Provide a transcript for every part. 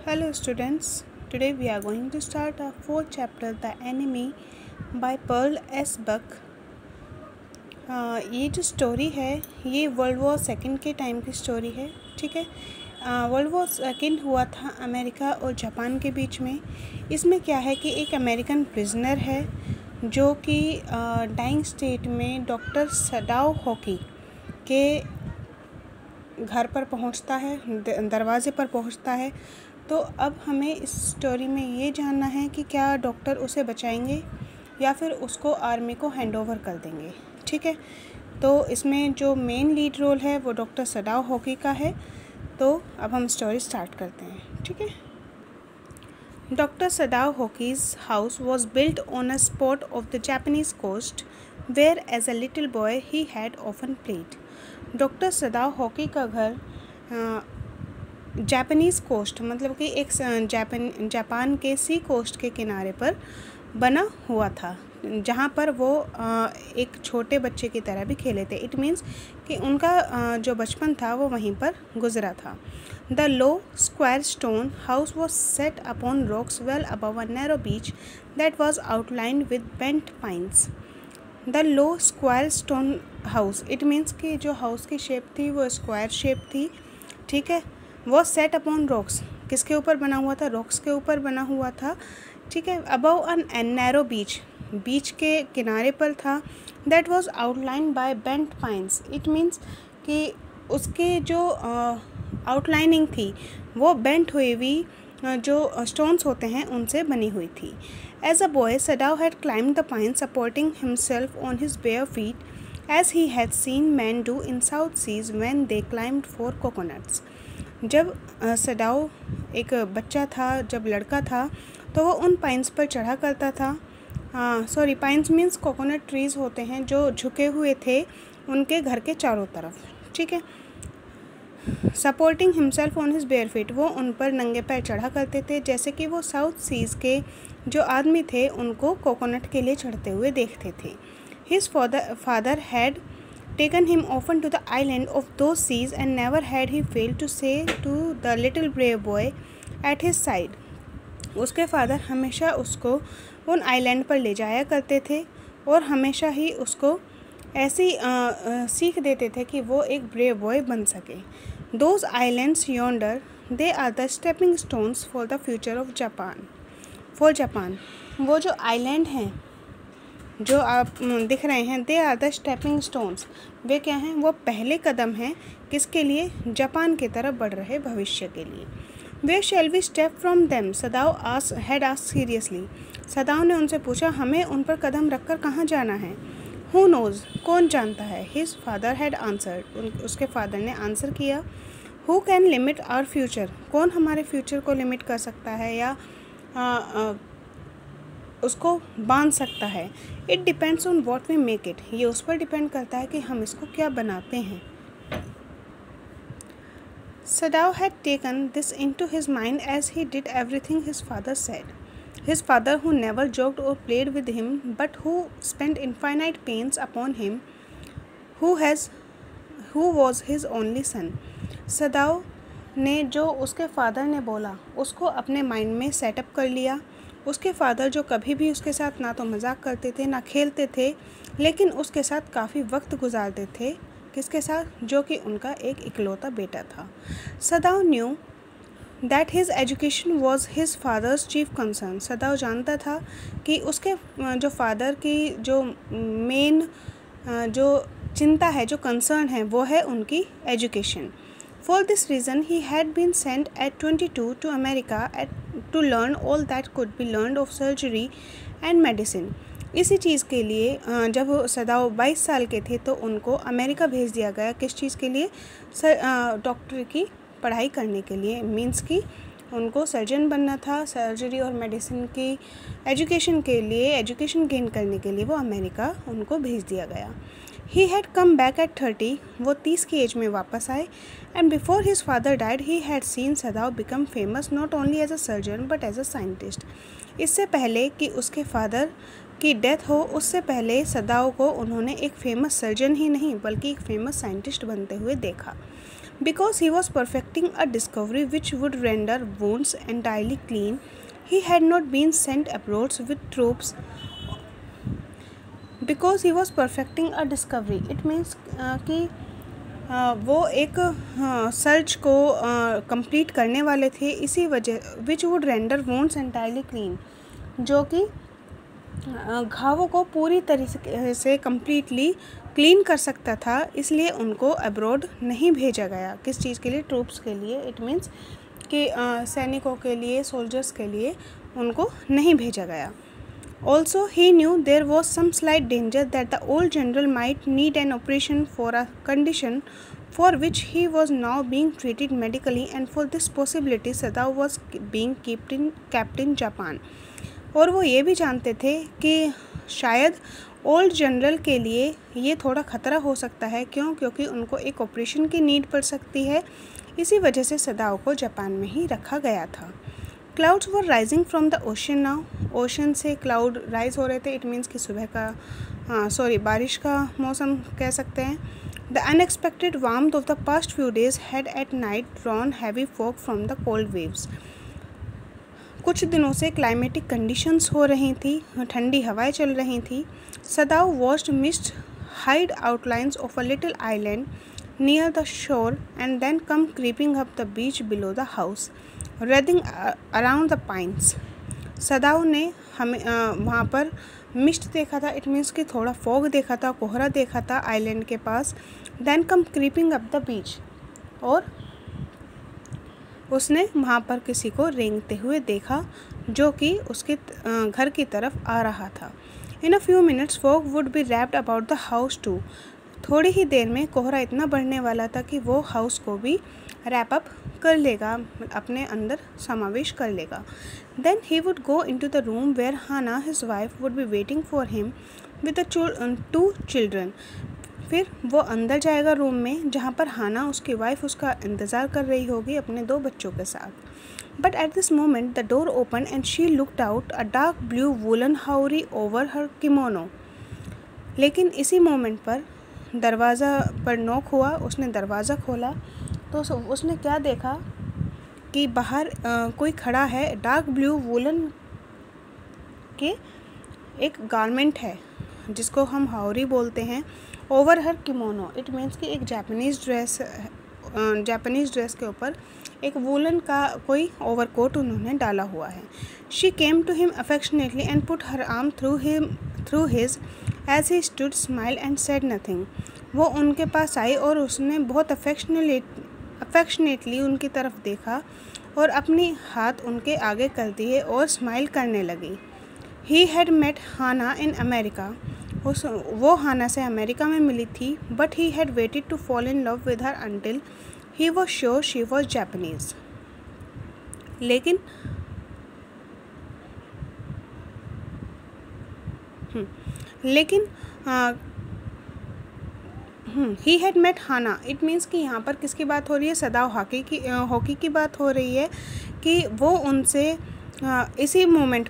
Hello students, today we are going to start our fourth chapter The Enemy by Pearl S. Buck। ये जो story है ये world war second के time की story है। ठीक है, वर्ल्ड वॉर सेकेंड हुआ था अमेरिका और जापान के बीच में। इसमें क्या है कि एक अमेरिकन प्रिजनर है जो कि डाइंग स्टेट में डॉक्टर सडाओ होकी के घर पर पहुंचता है, दरवाज़े पर पहुंचता है। तो अब हमें इस स्टोरी में ये जानना है कि क्या डॉक्टर उसे बचाएंगे या फिर उसको आर्मी को हैंड ओवर कर देंगे। ठीक है, तो इसमें जो मेन लीड रोल है वो डॉक्टर सडाओ होकी का है। तो अब हम स्टोरी स्टार्ट करते हैं। ठीक है, doctor Sadao Hoki's house was built on a spot of the Japanese coast where as a little boy he had often played। Doctor Sadao Hoki का घर जापानीज़ कोस्ट मतलब कि एक जापान के सी कोस्ट के किनारे पर बना हुआ था, जहाँ पर वो एक छोटे बच्चे की तरह भी खेले थे। इट मीन्स कि उनका जो बचपन था वो वहीं पर गुजरा था। The low square stone house was set upon rocks well above a narrow beach that was outlined with bent pines. The low square stone house, it means कि जो हाउस की शेप थी वो स्क्वायर शेप थी। ठीक है, वो set upon rocks, किसके ऊपर बना हुआ था? रॉक्स के ऊपर बना हुआ था। ठीक है, above an narrow beach, beach के किनारे पर था। That was outline by bent pines, it means कि उसके जो आउटलाइनिंग थी वो बेंट हुई हुई जो स्टोन्स होते हैं उनसे बनी हुई थी। As a boy Sadao had climbed the pine supporting himself on his bare feet as he had seen man do in South Seas when they climbed for coconuts. जब सडाओ एक बच्चा था, जब लड़का था, तो वो उन पाइन्स पर चढ़ा करता था। पाइन्स मीन्स कोकोनट ट्रीज़ होते हैं जो झुके हुए थे उनके घर के चारों तरफ। ठीक है, supporting himself on his bare feet, वो उन पर नंगे पैर चढ़ा करते थे, जैसे कि वो साउथ सीज़ के जो आदमी थे उनको कोकोनट के लिए चढ़ते हुए देखते थे। His father had taken him often to the island of those seas and never had he failed to say to the little brave boy at his side। उसके फादर हमेशा उसको उन आइलैंड पर ले जाया करते थे और हमेशा ही उसको ऐसी सीख देते थे कि वो एक ब्रेव बॉय बन सके। Those islands yonder, they are the stepping stones for the future of Japan। For Japan, वो जो आइलैंड हैं जो आप दिख रहे हैं, they are the stepping stones, वे क्या हैं? वो पहले कदम हैं किसके लिए? जापान की तरफ बढ़ रहे भविष्य के लिए। Where shall we step from them, Sadao had asked seriously. Sadao ने उनसे पूछा, हमें उन पर कदम रखकर कहाँ जाना है? हु नोज़, कौन जानता है? हिज फादर हैड आंसर्ड, उसके फादर ने आंसर किया। Who can limit our future, कौन हमारे फ्यूचर को लिमिट कर सकता है या उसको बांध सकता है? It depends on what we make it, ये उस पर डिपेंड करता है कि हम इसको क्या बनाते हैं। Sadao had taken this into his mind as he did everything his father said. His father who never joked or played with him but who spent infinite pains upon him who was his only son. Sadao ने जो उसके father ने बोला उसको अपने mind में setup कर लिया। उसके फादर जो कभी भी उसके साथ ना तो मजाक करते थे ना खेलते थे, लेकिन उसके साथ काफ़ी वक्त गुजारते थे। किसके साथ? जो कि उनका एक इकलौता बेटा था। Sadao knew that his education was his father's chief concern. Sadao जानता था कि उसके जो फादर की जो मेन जो चिंता है, जो कंसर्न है, वो है उनकी education. For this reason, he had been sent at 22 to America to learn all that could be learned of surgery and medicine। इसी चीज़ के लिए जब सदाओ 22 साल के थे तो उनको अमेरिका भेज दिया गया। किस चीज़ के लिए? डॉक्टर की पढ़ाई करने के लिए। मीन्स कि उनको सर्जन बनना था, सर्जरी और मेडिसिन की एजुकेशन के लिए, एजुकेशन गेन करने के लिए वो अमेरिका उनको भेज दिया गया। He had come back at 30, वो 30 की एज में वापस आए। And before his father died, he had seen Sadao become famous not only as a surgeon but as a scientist। इससे पहले कि उसके फादर की डेथ हो, उससे पहले सदाओ को उन्होंने एक फेमस सर्जन ही नहीं बल्कि एक फेमस साइंटिस्ट बनते हुए देखा। Because he was perfecting a discovery which would render wounds entirely clean, he had not been sent abroad with troops. Because he was perfecting a discovery, it means कि वो एक search को complete करने वाले थे, इसी वजह which would render वोन्स entirely clean, जो कि घावों को पूरी तरीके से कम्प्लीटली क्लीन कर सकता था, इसलिए उनको अब्रॉड नहीं भेजा गया। किस चीज़ के लिए? ट्रूप्स के लिए। इट मीन्स कि सैनिकों के लिए, सोल्जर्स के लिए उनको नहीं भेजा गया। Also, he knew there was some slight danger that the old general might need an operation for a condition for which he was now being treated medically, and for this possibility Sadao was being kept in Japan. और वो ये भी जानते थे कि शायद old general के लिए ये थोड़ा ख़तरा हो सकता है। क्यों? क्योंकि उनको एक ऑपरेशन की नीड पड़ सकती है, इसी वजह से सदाओ को जापान में ही रखा गया था। Clouds were rising from the ocean now, ocean से क्लाउड राइज हो रहे थे। इट मीन्स कि सुबह का बारिश का मौसम कह सकते हैं। The unexpected warmth of the past few days had at night drawn heavy fog from the cold waves. कुछ दिनों से क्लाइमेटिक कंडीशंस हो रही थी, ठंडी हवाएं चल रही थी। Sadao watched mist hide outlines of a little island near the shore and then come creeping up the beach below the house wreathing around the pines. Sadao ने हमें वहाँ पर मिस्ट देखा था, इट मीन्स कि थोड़ा फॉग देखा था, कोहरा देखा था आइलैंड के पास। Then come creeping up the beach, और उसने वहाँ पर किसी को रेंगते हुए देखा जो कि उसके घर की तरफ आ रहा था। In a few minutes fog would be wrapped about the house too. थोड़ी ही देर में कोहरा इतना बढ़ने वाला था कि वो हाउस को भी रैप अप कर लेगा, अपने अंदर समावेश कर लेगा। Then he would go into the room where Hana his wife would be waiting for him with the 2 children. फिर वो अंदर जाएगा रूम में, जहाँ पर हाना उसकी वाइफ उसका इंतज़ार कर रही होगी अपने 2 बच्चों के साथ। But at this moment the door open and she looked out a dark blue woollen haori over her kimono. लेकिन इसी मोमेंट पर दरवाज़ा पर नॉक हुआ, उसने दरवाज़ा खोला तो उसने क्या देखा कि बाहर कोई खड़ा है। डार्क ब्लू वूलन के एक गारमेंट है जिसको हम हाउरी बोलते हैं, over her kimono. It means कि एक जापानीज़ ड्रेस के ऊपर एक वूलन का कोई ओवरकोट उन्होंने डाला हुआ है। She came to him affectionately and put her arm through his as he stood smile and said nothing. वो उनके पास आई और उसने बहुत अफेक्शनेटली उनकी तरफ देखा और अपनी हाथ उनके आगे कर दिए और स्माइल करने लगी। He had met Hana in America. वो हाना से अमेरिका में मिली थी, but he had waited to fall in love with her until he was sure she was Japanese. लेकिन he had met Hana, it means कि यहाँ पर किसकी बात हो रही है? सदाओ हॉकी की बात हो रही है कि वो उनसे इसी मोमेंट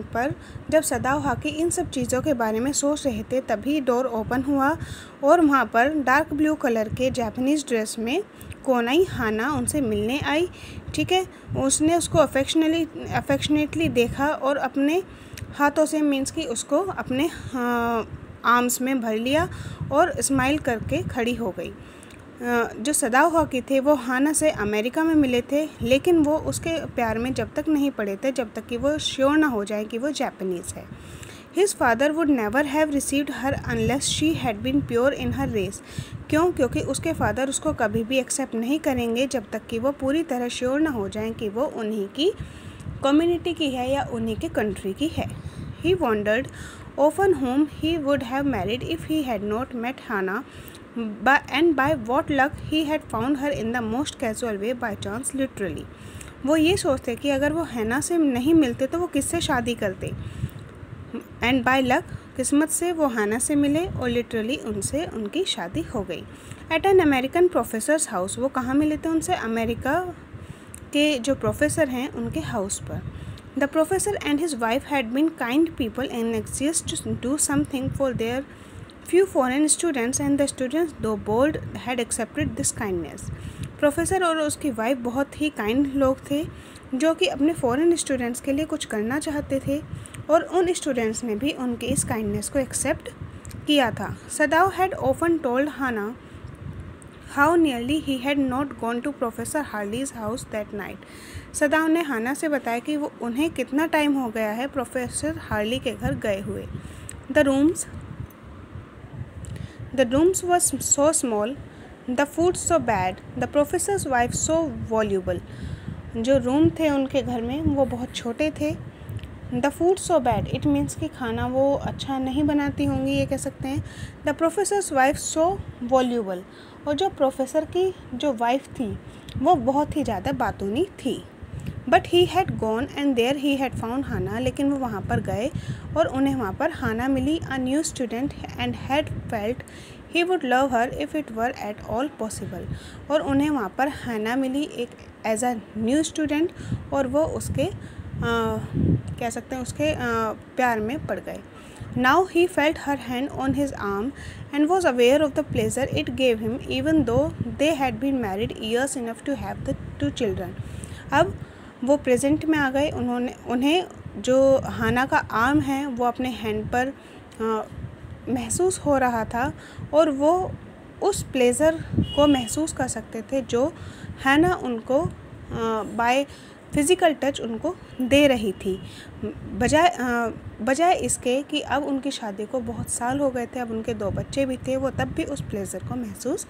पर जब सदाओ हॉकी इन सब चीज़ों के बारे में सोच रहे थे, तभी डोर ओपन हुआ और वहाँ पर डार्क ब्लू कलर के जापानीज़ ड्रेस में कोनाई हाना उनसे मिलने आई। ठीक है, उसने उसको अफेक्शनेटली देखा और अपने हाथों से मीन्स कि उसको अपने आर्म्स में भर लिया और स्माइल करके खड़ी हो गई। जो सदाओ हॉकी थे वो हाना से अमेरिका में मिले थे, लेकिन वो उसके प्यार में जब तक नहीं पड़े थे जब तक कि वो श्योर ना हो जाए कि वो जापानीज़ है। His father would never have received her unless she had been pure in her race. क्यों? क्योंकि उसके फादर उसको कभी भी एक्सेप्ट नहीं करेंगे जब तक कि वो पूरी तरह श्योर ना हो जाए कि वो उन्हीं की कम्युनिटी की है या उन्हीं के कंट्री की है। ही wandered often whom he would have married if he had not met Hannah, and by what luck he had found her in the most casual way by chance literally। वो ये सोचते कि अगर वो हैना से नहीं मिलते तो वो किससे शादी करते, एंड बाय लक किस्मत से वो हैना से मिले और लिटरली उनसे उनकी शादी हो गई। At an American professor's house, वो कहाँ मिले थे उनसे? अमेरिका के जो प्रोफेसर हैं उनके हाउस पर। The professor and his wife had been kind people and anxious to do something for their Few foreign students and the students, though bold, had accepted this kindness. Professor और उसकी wife बहुत ही kind लोग थे जो कि अपने foreign students के लिए कुछ करना चाहते थे, और उन स्टूडेंट्स ने भी उनके इस काइंडनेस को एक्सेप्ट किया था. Sadao had often told Hana how nearly he had not gone to professor Harley's house that night. Sadao ने हाना से बताया कि वो उन्हें कितना टाइम हो गया है प्रोफेसर हार्ली के घर गए हुए. The rooms was so small, the food so bad, the professor's wife so voluble. जो रूम थे उनके घर में वो बहुत छोटे थे. The food so bad, it means कि खाना वो अच्छा नहीं बनाती होंगी, ये कह सकते हैं. The professors wife so voluble, और जो प्रोफेसर की जो वाइफ थी वो बहुत ही ज़्यादा बातूनी थी. But he had gone and there he had found Hana, लेकिन वो वहाँ पर गए और उन्हें वहाँ पर हाना मिली, a new student, and had felt he would love her if it were at all possible. और उन्हें वहाँ पर हाना मिली एक एज अ न्यू स्टूडेंट, और वो उसके कह सकते हैं उसके प्यार में पड़ गए. Now he felt her hand on his arm and was aware of the pleasure it gave him even though they had been married years enough to have the 2 children. अब वो प्रेजेंट में आ गए. उन्हें जो हाना का आर्म है वो अपने हैंड पर महसूस हो रहा था, और वो उस प्लेज़र को महसूस कर सकते थे जो हाना उनको बाय फिज़िकल टच उनको दे रही थी, बजाय इसके कि अब उनकी शादी को बहुत साल हो गए थे, अब उनके 2 बच्चे भी थे, वो तब भी उस प्लेज़र को महसूस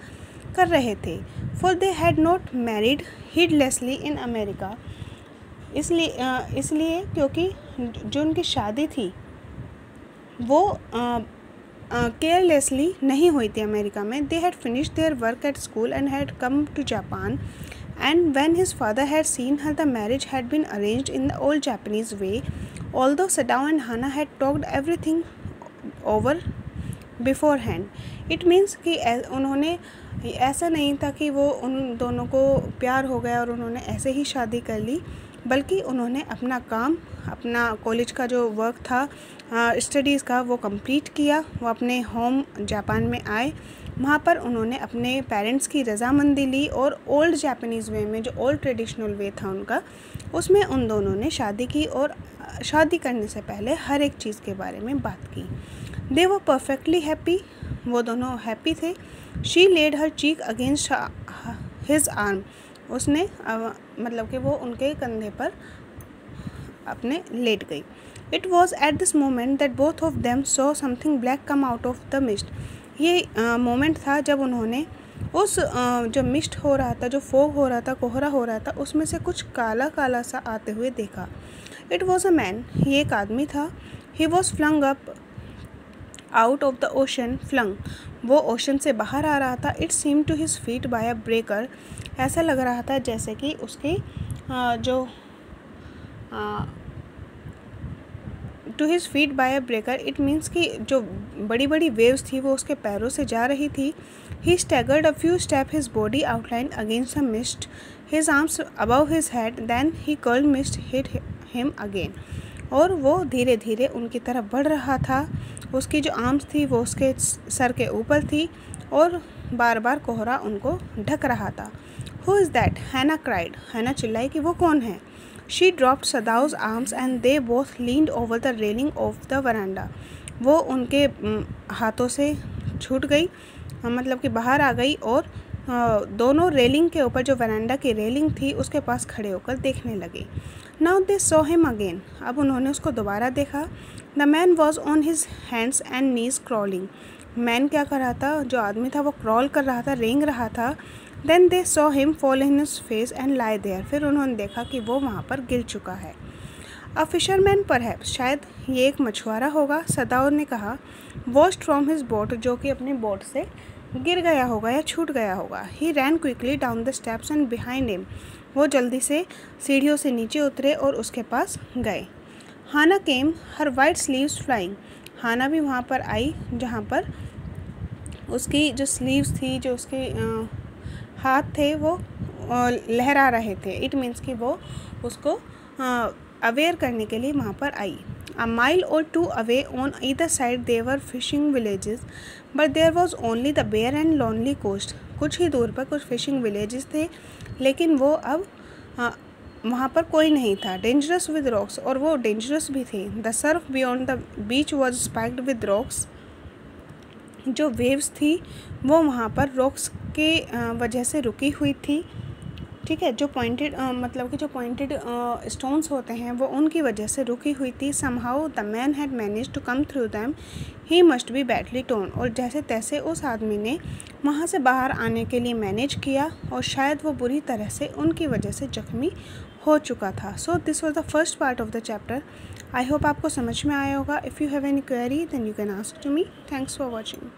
कर रहे थे. For they had not married heedlessly in America, इसलिए क्योंकि जो उनकी शादी थी वो केयरलेसली नहीं हुई थी अमेरिका में. They had finished their work at school and had come to Japan, and when his father had seen her, the marriage had been arranged in the old Japanese way, although Sadao and Hana had talked everything over beforehand. It means कि उन्होंने ऐसा नहीं था कि वो उन दोनों को प्यार हो गया और उन्होंने ऐसे ही शादी कर ली, बल्कि उन्होंने अपना काम, अपना कॉलेज का जो वर्क था, स्टडीज़ का, वो कंप्लीट किया. वो अपने होम जापान में आए. वहाँ पर उन्होंने अपने पेरेंट्स की रज़ामंदी ली, और ओल्ड जापानीज़ वे में, जो ओल्ड ट्रेडिशनल वे था उनका, उसमें उन दोनों ने शादी की, और शादी करने से पहले हर एक चीज़ के बारे में बात की. दे वर परफेक्टली हैप्पी, वो दोनों हैप्पी थे. She laid her cheek against his arm, उसने मतलब कि वो उनके कंधे पर अपने लेट गई. It was at this moment that both of them saw something black come out of the mist. ये मोमेंट था जब उन्होंने उस जो मिस्ट हो रहा था, जो फोग हो रहा था, कोहरा हो रहा था, उसमें से कुछ काला काला सा आते हुए देखा. इट वॉज अ मैन, ये एक आदमी था. He was flung up out of the ocean. Flung, वो ओशन से बाहर आ रहा था. It seem to his feet by a breaker, ऐसा लग रहा था जैसे कि उसके जो to his feet by a breaker, it means कि जो बड़ी बड़ी वेव्स थी वो उसके पैरों से जा रही थी. He staggered a few step, his body outline against the mist, his arms above his head, then he curled mist hit him again. और वो धीरे धीरे उनकी तरफ बढ़ रहा था. उसकी जो आर्म्स थी वो उसके सर के ऊपर थी, और बार बार कोहरा उनको ढक रहा था. Who is that? हैना क्राइड. हैना चिल्लाई कि वो कौन है. She dropped Sadao's arms and they both leaned over the railing of the veranda. वो उनके हाथों से छूट गई, मतलब कि बाहर आ गई, और दोनों रेलिंग के ऊपर, जो वरांडा की रेलिंग थी उसके पास खड़े होकर देखने लगे. Now they saw him again. अब उन्होंने उसको दोबारा देखा. The man was on his hands and knees crawling. Man क्या कर रहा था? जो आदमी था वो क्रॉल कर रहा था, रेंग रहा था. Then they saw him fall on his face and lie there. फिर उन्होंने देखा कि वो वहाँ पर गिर चुका है. A fisherman perhaps, शायद ये एक मछुआरा होगा. सदाओ ने कहा. Washed from his boat, जो कि अपनी बोट से गिर गया होगा या छूट गया होगा. He ran quickly down the steps and behind him. वो जल्दी से सीढ़ियों से नीचे उतरे और उसके पास गए. हाना came, her white sleeves flying. हाना भी वहाँ पर आई, जहाँ पर उसकी जो स्लीव्स थी, जो उसके हाथ थे, वो लहरा रहे थे. इट मीन्स कि वो उसको अवेयर करने के लिए वहाँ पर आई. A mile or two away on either side there were fishing villages, but there was only the bare and lonely coast. कुछ ही दूर पर कुछ फिशिंग विलेजेस थे, लेकिन वो अब वहाँ पर कोई नहीं था. डेंजरस विद रॉक्स, और वो डेंजरस भी थे. The Surf beyond the beach was spiked with rocks. जो वेव्स थी वो वहाँ पर रॉक्स के वजह से रुकी हुई थी. ठीक है, जो पॉइंटेड मतलब कि जो पॉइंटेड स्टोन्स होते हैं वो उनकी वजह से रुकी हुई थी. Somehow the man had manage to come through them, he must be badly torn. और जैसे तैसे उस आदमी ने वहाँ से बाहर आने के लिए मैनेज किया, और शायद वो बुरी तरह से उनकी वजह से जख्मी हो चुका था. So this was the first part of the chapter. I hope आपको समझ में आया होगा. If you have any query then you can ask to me. Thanks for watching.